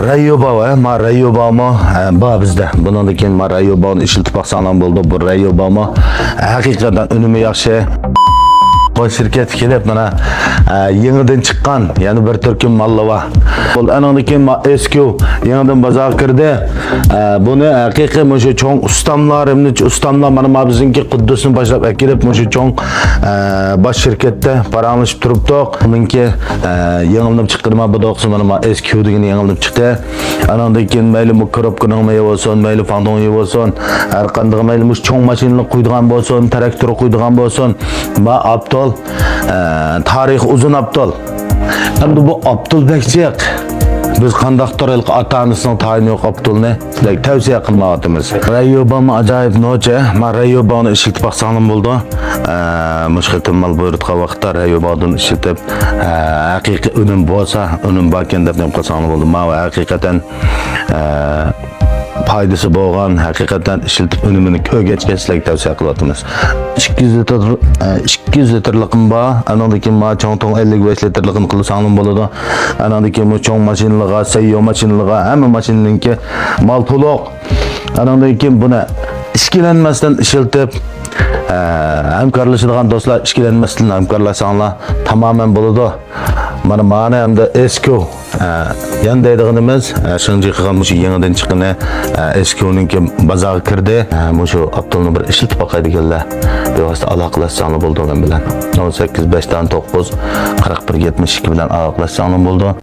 Rayoba ma Rayoba mı? Ba bizde. Bundan da keyin ma Rayoba'nı işiltip baksanan buldu. Bu Rayoba mı? Hakikaten önüme yaxşı. Bu şirket kelip mana yenidən çıqqan, yəni bir türküm mallı var. Bu anandaki eski yenidən bazar kirdi. Bunu haqiqiy məşə çoğ ustamlar, ustamlar mana bizinki Quddusni başlap kelib məşə çoğ baş şirketdə paranlaşıb turubduq. Bununki yenidən çıxırma bu doqsu mana eski degan yenidən çıxdı. Anandaki məyli mikropkının məyi olsun, məyli fandon olsun, hər qanday məyli çoğ maşinlik qoyduğan olsun, traktör qoyduğan olsun. Ma Abdul tarix uzun Abdul. Hem de bu Abdul Bekçik. Biz kandaktorlik atanısının tayini yok Abdul ne? Tavsiye kılmaktımız. Rayoba'mı acayip noce. Ma Rayoba'nı işiltip baksanım buldu. Müşkitim mal buyurtqa vaqtda Rayoba'dan işiltip hakiki önüm bolsa, önüm bakken dep baksanım buldu. Ma hakikaten faydası bolğan, hakikaten işiltip önümünü kögeçke sizlarga tavsiye qılatımız. 200 litrliqim var. Anandaki ma çoğ 55 litrliqini qılsanım boladı. Anandaki mu çoğ maşinliğa, sayyo maşinliğa, hamma maşinlinki mal to'liq. Anandaki buni ishkilanmasdan ishiltib hamkorlashadigan do'stlar ishkilanmasdan hamkorlashsanglar tamamen bo'ladi. Mana hamda eski yandaydig'imiz shuncha qilgan shu yangidan chiqqani eskininki bozorga kirdi. Shu Abdulni bir ishiltib boqay deganlar. Bevosita aloqalashsanglar bo'ldi men bilan. 18 5 9 41 72 bilan aloqalashsanglar bo'ldi.